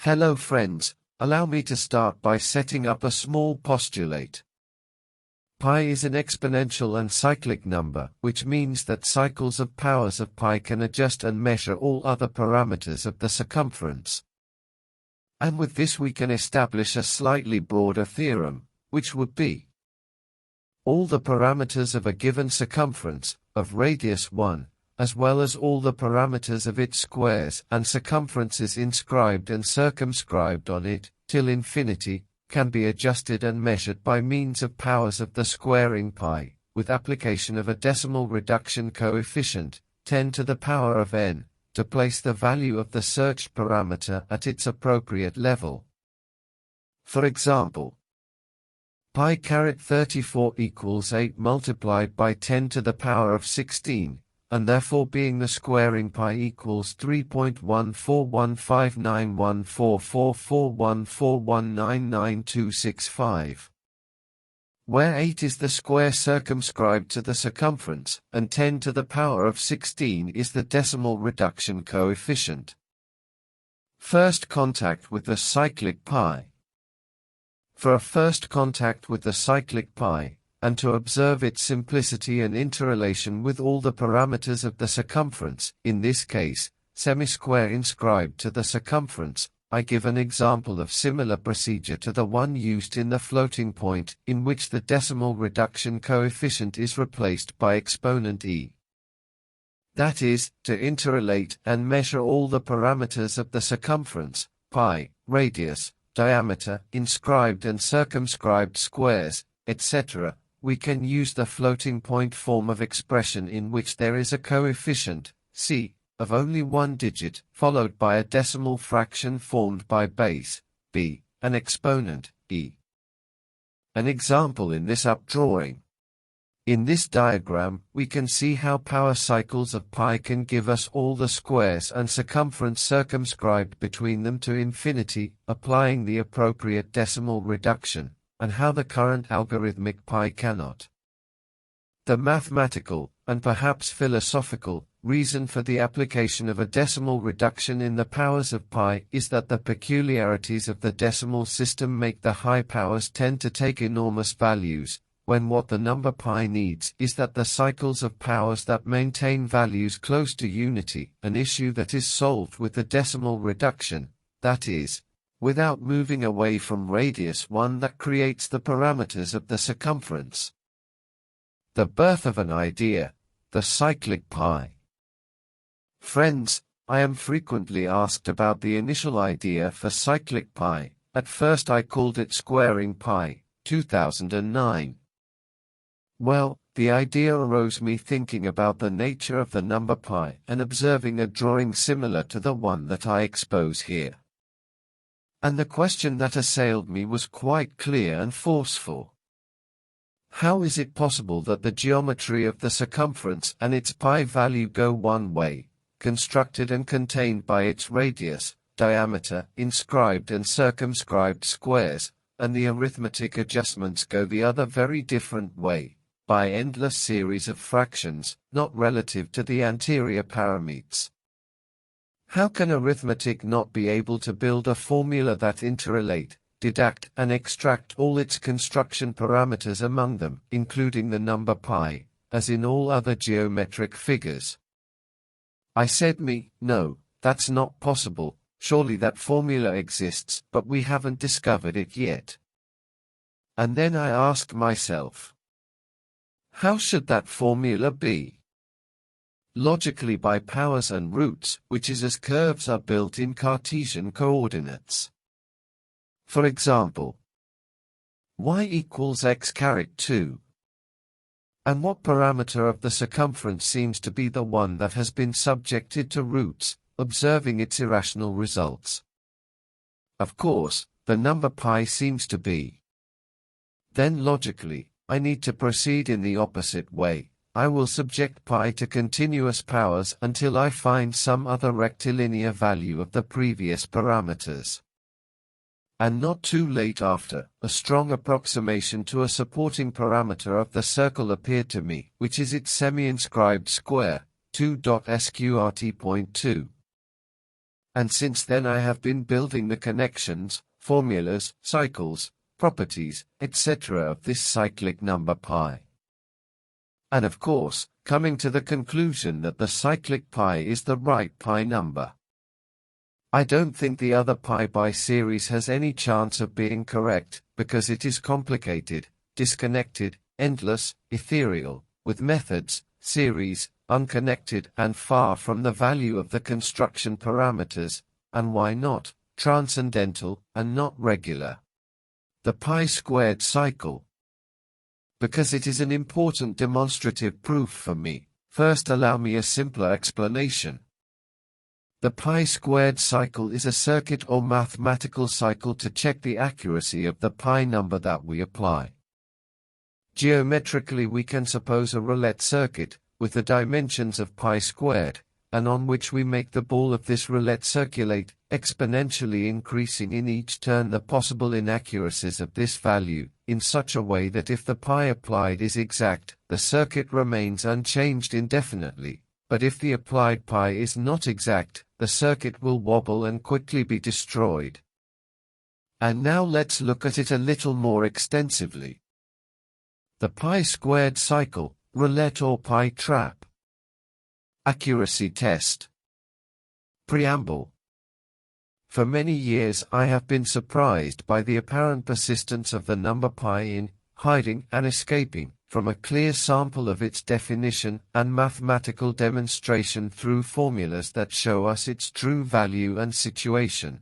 Hello friends, allow me to start by setting up a small postulate. Pi is an exponential and cyclic number, which means that cycles of powers of pi can adjust and measure all other parameters of the circumference. And with this we can establish a slightly broader theorem, which would be all the parameters of a given circumference, of radius 1, as well as all the parameters of its squares and circumferences inscribed and circumscribed on it, till infinity, can be adjusted and measured by means of powers of the squaring pi, with application of a decimal reduction coefficient, 10 to the power of n, to place the value of the searched parameter at its appropriate level. For example, pi caret 34 equals 8 multiplied by 10 to the power of 16, and therefore being the squaring pi equals 3.14159144414199265, where 8 is the square circumscribed to the circumference, and 10 to the power of 16 is the decimal reduction coefficient. First contact with the cyclic pi. For a first contact with the cyclic pi, and to observe its simplicity and interrelation with all the parameters of the circumference, in this case, semi-square inscribed to the circumference, I give an example of similar procedure to the one used in the floating point, in which the decimal reduction coefficient is replaced by exponent e. That is, to interrelate and measure all the parameters of the circumference, pi, radius, diameter, inscribed and circumscribed squares, etc., we can use the floating point form of expression in which there is a coefficient, c, of only one digit, followed by a decimal fraction formed by base, b, and exponent, e. An example in this updrawing. In this diagram, we can see how power cycles of pi can give us all the squares and circumference circumscribed between them to infinity, applying the appropriate decimal reduction, and how the current algorithmic pi cannot. The mathematical, and perhaps philosophical, reason for the application of a decimal reduction in the powers of pi is that the peculiarities of the decimal system make the high powers tend to take enormous values, when what the number pi needs is that the cycles of powers that maintain values close to unity, an issue that is solved with the decimal reduction, that is, without moving away from radius 1 that creates the parameters of the circumference. The birth of an idea, the cyclic pi. Friends, I am frequently asked about the initial idea for cyclic pi. At first I called it squaring pi, 2009. Well, the idea arose me thinking about the nature of the number pi and observing a drawing similar to the one that I expose here. And the question that assailed me was quite clear and forceful. How is it possible that the geometry of the circumference and its pi value go one way, constructed and contained by its radius, diameter, inscribed and circumscribed squares, and the arithmetic adjustments go the other very different way, by endless series of fractions, not relative to the anterior parameters? How can arithmetic not be able to build a formula that interrelate, deduct and extract all its construction parameters among them, including the number pi, as in all other geometric figures? I said no, that's not possible, surely that formula exists, but we haven't discovered it yet. And then I asked myself, how should that formula be? Logically by powers and roots, which is as curves are built in Cartesian coordinates. For example, y equals x caret 2. And what parameter of the circumference seems to be the one that has been subjected to roots, observing its irrational results? Of course, the number pi seems to be. Then logically, I need to proceed in the opposite way. I will subject pi to continuous powers until I find some other rectilinear value of the previous parameters. And not too late after, a strong approximation to a supporting parameter of the circle appeared to me, which is its semi-inscribed square, 2.sqrt.2. And since then I have been building the connections, formulas, cycles, properties, etc. of this cyclic number pi. And of course, coming to the conclusion that the cyclic pi is the right pi number. I don't think the other pi by series has any chance of being correct, because it is complicated, disconnected, endless, ethereal, with methods, series, unconnected and far from the value of the construction parameters, and why not, transcendental and not regular. The pi squared cycle. Because it is an important demonstrative proof for me, first allow me a simpler explanation. The pi squared cycle is a circuit or mathematical cycle to check the accuracy of the pi number that we apply. Geometrically we can suppose a roulette circuit, with the dimensions of pi squared, and on which we make the ball of this roulette circulate, exponentially increasing in each turn the possible inaccuracies of this value, in such a way that if the pi applied is exact, the circuit remains unchanged indefinitely, but if the applied pi is not exact, the circuit will wobble and quickly be destroyed. And now let's look at it a little more extensively. The pi squared cycle, roulette or pi trap. Accuracy test. Preamble. For many years I have been surprised by the apparent persistence of the number pi in hiding and escaping from a clear sample of its definition and mathematical demonstration through formulas that show us its true value and situation.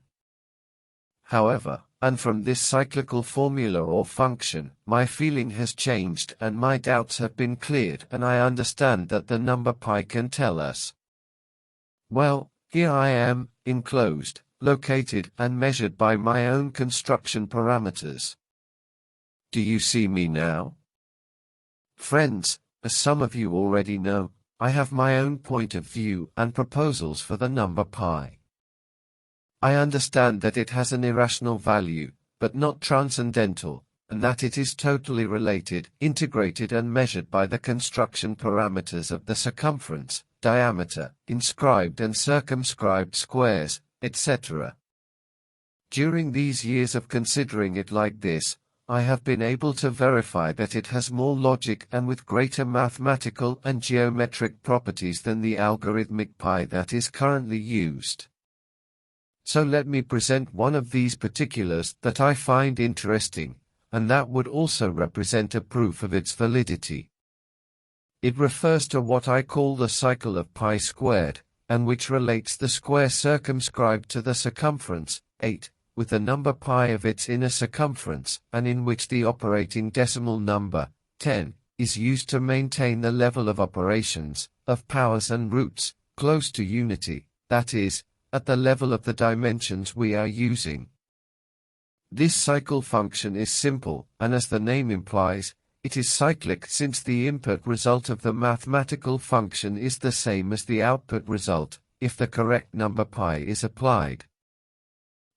However, and from this cyclical formula or function, my feeling has changed and my doubts have been cleared, and I understand that the number pi can tell us. Well, here I am, enclosed, located and measured by my own construction parameters. Do you see me now? Friends, as some of you already know, I have my own point of view and proposals for the number pi. I understand that it has an irrational value, but not transcendental, and that it is totally related, integrated and measured by the construction parameters of the circumference, diameter, inscribed and circumscribed squares, etc. During these years of considering it like this, I have been able to verify that it has more logic and with greater mathematical and geometric properties than the algorithmic pi that is currently used. So let me present one of these particulars that I find interesting, and that would also represent a proof of its validity. It refers to what I call the cycle of pi squared, and which relates the square circumscribed to the circumference, 8, with the number pi of its inner circumference, and in which the operating decimal number, 10, is used to maintain the level of operations, of powers and roots, close to unity, that is, at the level of the dimensions we are using. This cycle function is simple, and as the name implies, it is cyclic since the input result of the mathematical function is the same as the output result, if the correct number pi is applied.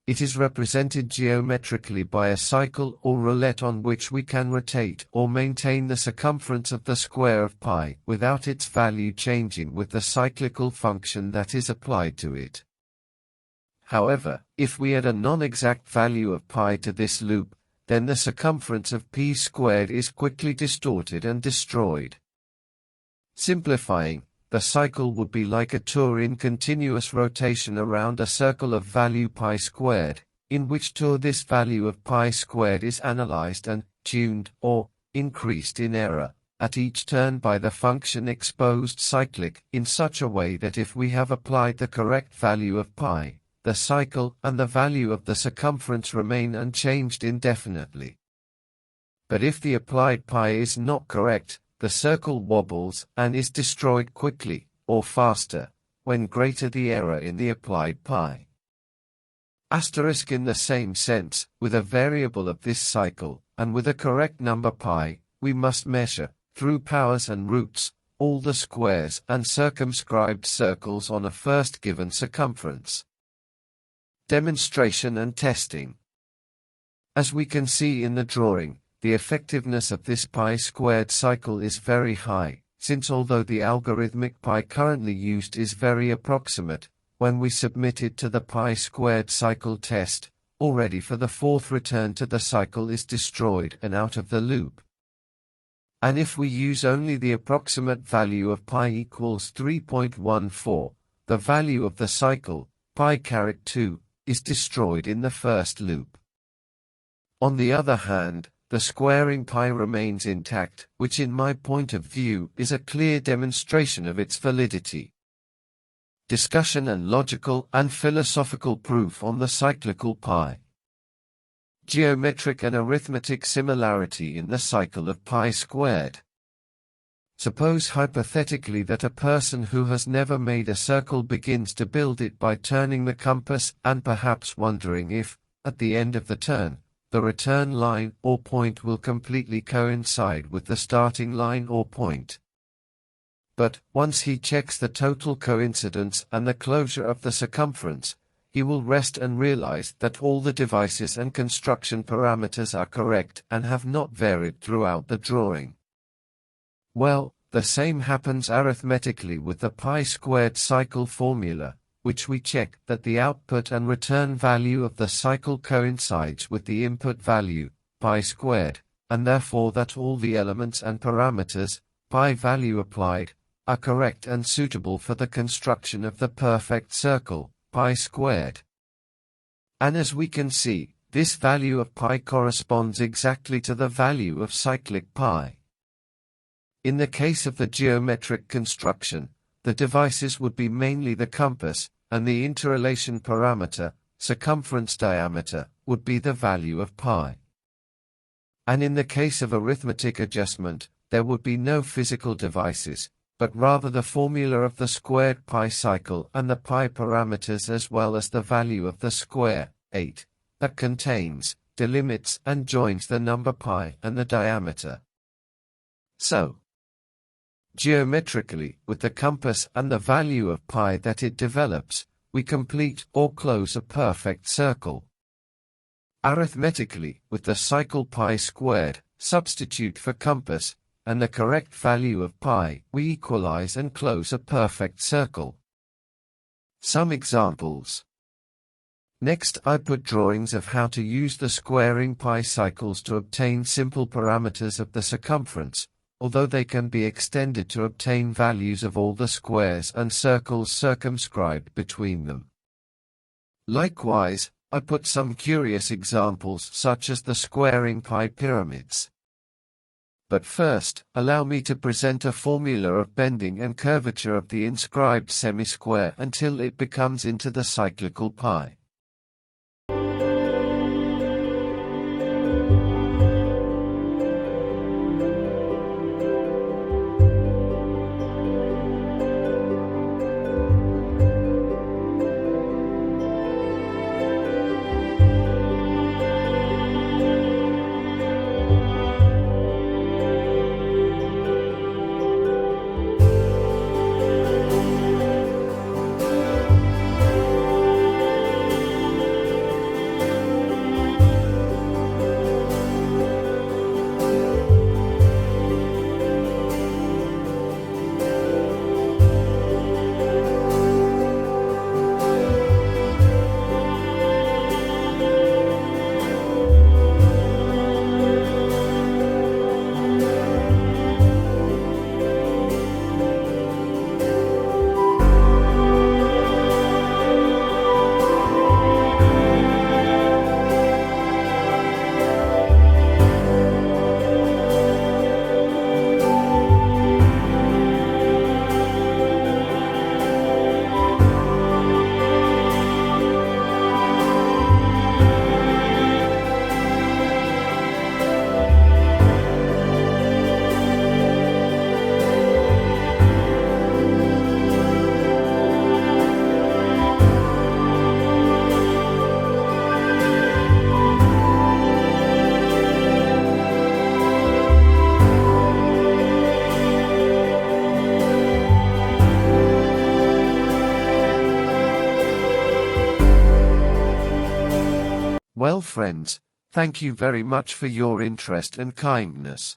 It is represented geometrically by a cycle or roulette on which we can rotate or maintain the circumference of the square of pi without its value changing with the cyclical function that is applied to it. However, if we add a non-exact value of pi to this loop, then the circumference of pi squared is quickly distorted and destroyed. Simplifying, the cycle would be like a tour in continuous rotation around a circle of value pi squared, in which tour this value of pi squared is analyzed and tuned or increased in error at each turn by the function exposed cyclic in such a way that if we have applied the correct value of pi, the cycle and the value of the circumference remain unchanged indefinitely. But if the applied pi is not correct, the circle wobbles and is destroyed quickly, or faster, when greater the error in the applied pi. Asterisk in the same sense, with a variable of this cycle, and with a correct number pi, we must measure, through powers and roots, all the squares and circumscribed circles on a first given circumference. Demonstration and testing. As we can see in the drawing, the effectiveness of this pi squared cycle is very high, since although the algorithmic pi currently used is very approximate, when we submit it to the pi-squared cycle test, already for the fourth return to the cycle is destroyed and out of the loop. And if we use only the approximate value of pi equals 3.14, the value of the cycle, pi2, is destroyed in the first loop. On the other hand, the squaring pi remains intact, which in my point of view is a clear demonstration of its validity. Discussion and logical and philosophical proof on the cyclical pi. Geometric and arithmetic similarity in the cycle of pi squared. Suppose hypothetically that a person who has never made a circle begins to build it by turning the compass and perhaps wondering if, at the end of the turn, the return line or point will completely coincide with the starting line or point. But, once he checks the total coincidence and the closure of the circumference, he will rest and realize that all the devices and construction parameters are correct and have not varied throughout the drawing. Well, the same happens arithmetically with the pi-squared cycle formula, which we check that the output and return value of the cycle coincides with the input value, pi squared, and therefore that all the elements and parameters, pi value applied, are correct and suitable for the construction of the perfect circle, pi squared. And as we can see, this value of pi corresponds exactly to the value of cyclic pi. In the case of the geometric construction, the devices would be mainly the compass, and the interrelation parameter, circumference diameter, would be the value of pi. And in the case of arithmetic adjustment, there would be no physical devices, but rather the formula of the squared pi cycle and the pi parameters as well as the value of the square, 8, that contains, delimits and joins the number pi and the diameter. So, geometrically, with the compass and the value of pi that it develops, we complete or close a perfect circle. Arithmetically, with the cycle pi squared, substitute for compass, and the correct value of pi, we equalize and close a perfect circle. Some examples. Next, I put drawings of how to use the squaring pi cycles to obtain simple parameters of the circumference, although they can be extended to obtain values of all the squares and circles circumscribed between them. Likewise, I put some curious examples such as the squaring pi pyramids. But first, allow me to present a formula of bending and curvature of the inscribed semi-square until it becomes into the cyclical pi. Well friends, thank you very much for your interest and kindness.